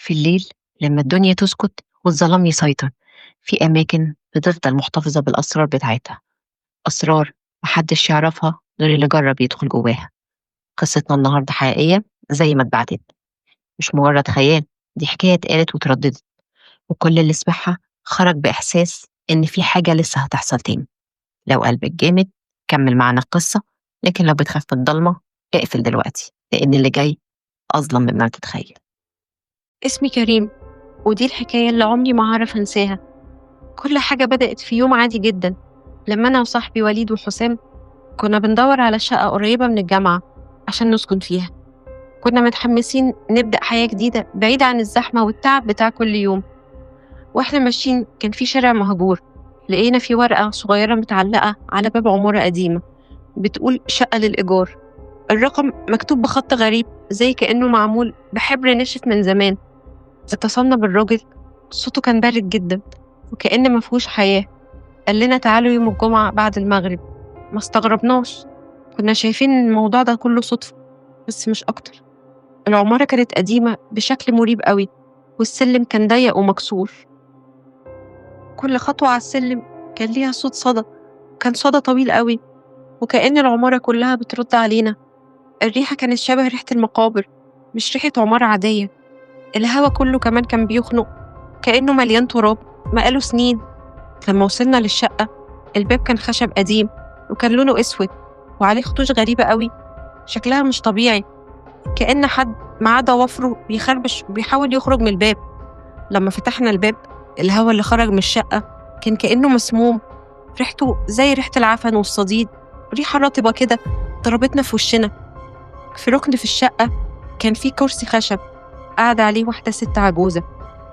في الليل لما الدنيا تسكت والظلام يسيطر، في أماكن بتفضل محتفظة بالأسرار بتاعتها. أسرار محدش يعرفها غير اللي جرب يدخل جواها. قصتنا النهاردة حقيقية زي ما اتبعتت، مش مجرد خيال. دي حكاية اتقالت وترددت، وكل اللي سمعها خرج بإحساس إن في حاجة لسه هتحصل تاني. لو قلبك جامد كمل معنا القصة، لكن لو بتخاف من الضلمة اقفل دلوقتي، لأن اللي جاي أظلم مما تتخيل. اسمي كريم، ودي الحكاية اللي عمري ما هعرف أنساها. كل حاجة بدأت في يوم عادي جدا، لما أنا وصاحبي وليد وحسام كنا بندور على شقة قريبة من الجامعة عشان نسكن فيها. كنا متحمسين نبدأ حياة جديدة بعيدة عن الزحمة والتعب بتاع كل يوم. واحنا ماشيين كان في شارع مهجور، لقينا في ورقة صغيرة متعلقة على باب عمارة قديمة بتقول شقة للإيجار. الرقم مكتوب بخط غريب زي كأنه معمول بحبر نشف من زمان. اتصلنا بالراجل، صوته كان بارد جدا وكأن مفهوش حياة. قال لنا تعالوا يوم الجمعة بعد المغرب. ما استغربناش، كنا شايفين إن الموضوع ده كله صدفة بس مش أكتر. العمارة كانت قديمة بشكل مريب قوي، والسلم كان ضيق ومكسور. كل خطوة على السلم كان ليها صوت صدى، كان صدى طويل قوي، وكأن العمارة كلها بترد علينا. الريحة كانت شبه ريحة المقابر، مش ريحة عمارة عادية. الهوا كله كمان كان بيخنق، كأنه مليان تراب بقاله سنين. لما وصلنا للشقة، الباب كان خشب قديم وكان لونه أسود وعليه خطوش غريبة قوي، شكلها مش طبيعي، كأن حد معاه ضوافره بيخربش وبيحاول يخرج من الباب. لما فتحنا الباب، الهوا اللي خرج من الشقة كان كأنه مسموم، ريحته زي ريحة العفن والصديد، ريحة رطبة كده ضربتنا في وشنا. في ركن في الشقة كان في كرسي خشب قاعدة عليه واحدة ست عجوزة،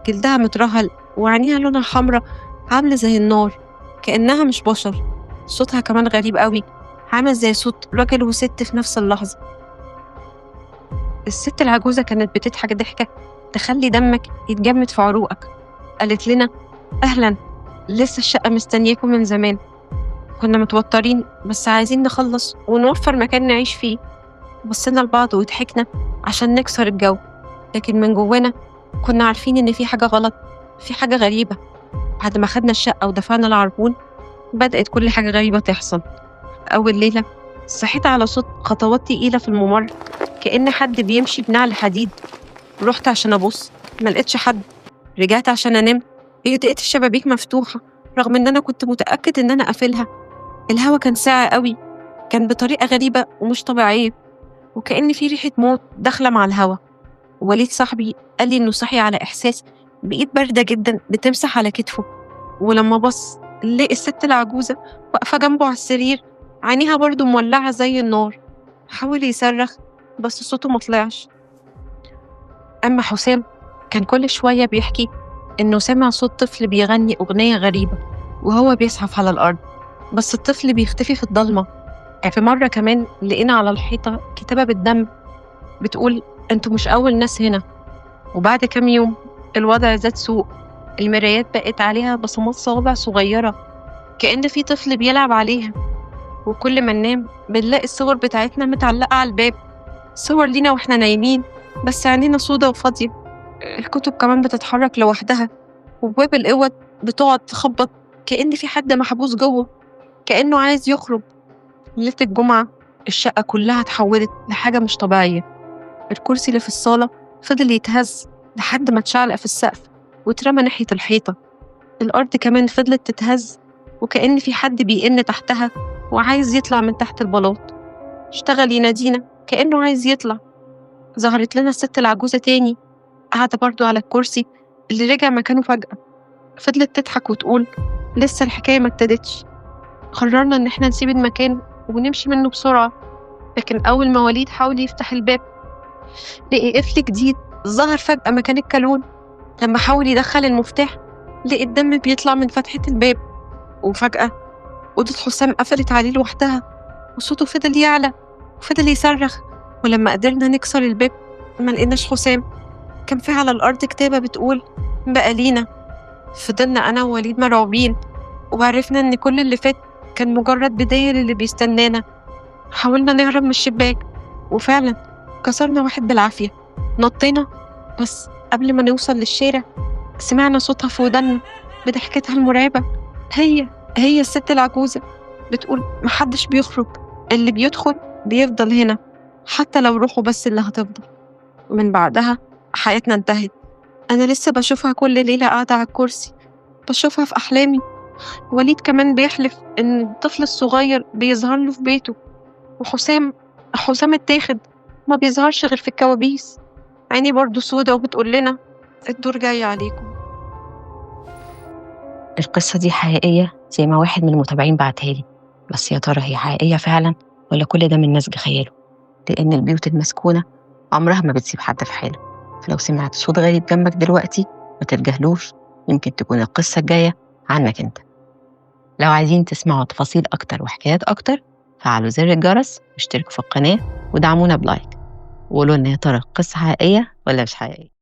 جلدها مترهل وعينيها لونها حمرا عاملة زي النار، كأنها مش بشر. صوتها كمان غريب قوي، عامل زي صوت راجل وست في نفس اللحظة. الست العجوزة كانت بتضحك ضحكة تخلي دمك يتجمد في عروقك. قالت لنا أهلا، لسه الشقة مستنياكم من زمان. كنا متوترين بس عايزين نخلص ونوفر مكان نعيش فيه. بصينا لبعض وضحكنا عشان نكسر الجو، لكن من جوانا كنا عارفين إن في حاجة غلط، في حاجة غريبة. بعد ما خدنا الشقة ودفعنا العربون، بدأت كل حاجة غريبة تحصل. أول ليلة صحيت على صوت خطوات تقيلة في الممر، كأن حد بيمشي بنعل حديد. رحت عشان أبص، ما لقيتش حد. رجعت عشان أنام، لقيت الشبابيك مفتوحة رغم إن أنا كنت متأكد إن أنا قافلها. الهوا كان ساقع قوي، كان بطريقة غريبة ومش طبيعية، وكأن في ريحة موت داخلة مع الهوا. وليد صاحبي قال لي إنه صحي على إحساس بإيد باردة جدا بتمسح على كتفه. ولما بص لقي الست العجوزة واقفة جنبه على السرير، عينيها برضو مولعة زي النار. حاول يصرخ بس صوته مطلعش. أما حسام كان كل شوية بيحكي إنه سمع صوت طفل بيغني أغنية غريبة وهو بيزحف على الأرض، بس الطفل بيختفي في الضلمة. في مرة كمان لقينا على الحيطة كتابة بالدم بتقول أنتوا مش أول ناس هنا. وبعد كام يوم الوضع زاد سوء، المرايات بقت عليها بصمات صوابع صغيرة كأن في طفل بيلعب عليها. وكل ما ننام بنلاقي الصور بتاعتنا متعلقة على الباب، صور لينا واحنا نايمين بس عينينا سودة وفاضية. الكتب كمان بتتحرك لوحدها، وبواب الأوض بتقعد تخبط كأن في حد محبوس جوه، كأنه عايز يخرج. ليلة الجمعة الشقة كلها اتحولت لحاجة مش طبيعية. الكرسي اللي في الصالة فضل يتهز لحد ما اتشعلق في السقف واترمى ناحية الحيطة. الأرض كمان فضلت تتهز وكأن في حد بيئن تحتها وعايز يطلع من تحت البلاط. اشتغل ينادينا كأنه عايز يطلع. ظهرت لنا الست العجوزة تاني، قاعدة برضو على الكرسي اللي رجع مكانه فجأة. فضلت تضحك وتقول لسه الحكاية ما ابتدتش. قررنا إن احنا نسيب المكان ونمشي منه بسرعة، لكن أول ما وليد حاول يفتح الباب لقي قفل جديد ظهر فجأة مكان الكالون. لما حاول يدخل المفتاح لقي الدم بيطلع من فتحة الباب. وفجأة أوضة حسام قفلت عليه لوحدها، وصوته فضل يعلى وفضل يصرخ. ولما قدرنا نكسر الباب ما لقيناش حسام، كان في على الأرض كتابة بتقول بقى لينا. فضلنا أنا ووليد مرعوبين، وعرفنا إن كل اللي فات كان مجرد بداية للي بيستنانا. حاولنا نهرب من الشباك، وفعلا كسرنا واحد بالعافية. نطينا بس قبل ما نوصل للشارع سمعنا صوتها في ودنا بضحكتها المرعبة. هي الست العجوزة بتقول محدش بيخرج، اللي بيدخل بيفضل هنا حتى لو روحه بس اللي هتفضل. من بعدها حياتنا انتهت. أنا لسه بشوفها كل ليلة قاعدة على الكرسي، بشوفها في أحلامي. وليد كمان بيحلف إن الطفل الصغير بيظهر له في بيته، وحسام اتاخد ما بيظهرش غير في الكوابيس. عيني برضو سودة وبتقول لنا الدور جاي عليكم. القصة دي حقيقية زي ما واحد من المتابعين بعتها لي، بس يا ترى هي حقيقية فعلا ولا كل ده من نسج خياله؟ لأن البيوت المسكونة عمرها ما بتسيب حد في حاله. فلو سمعت صوت غريب جنبك دلوقتي ما تتجاهلوش، يمكن تكون القصة الجاية عنك انت. لو عايزين تسمعوا تفاصيل أكتر وحكايات أكتر، فعلوا زر الجرس واشتركوا في القناة ودعمونا بلايك، وقولوا لنا يا ترى القصة حقيقية ولا مش حقيقية.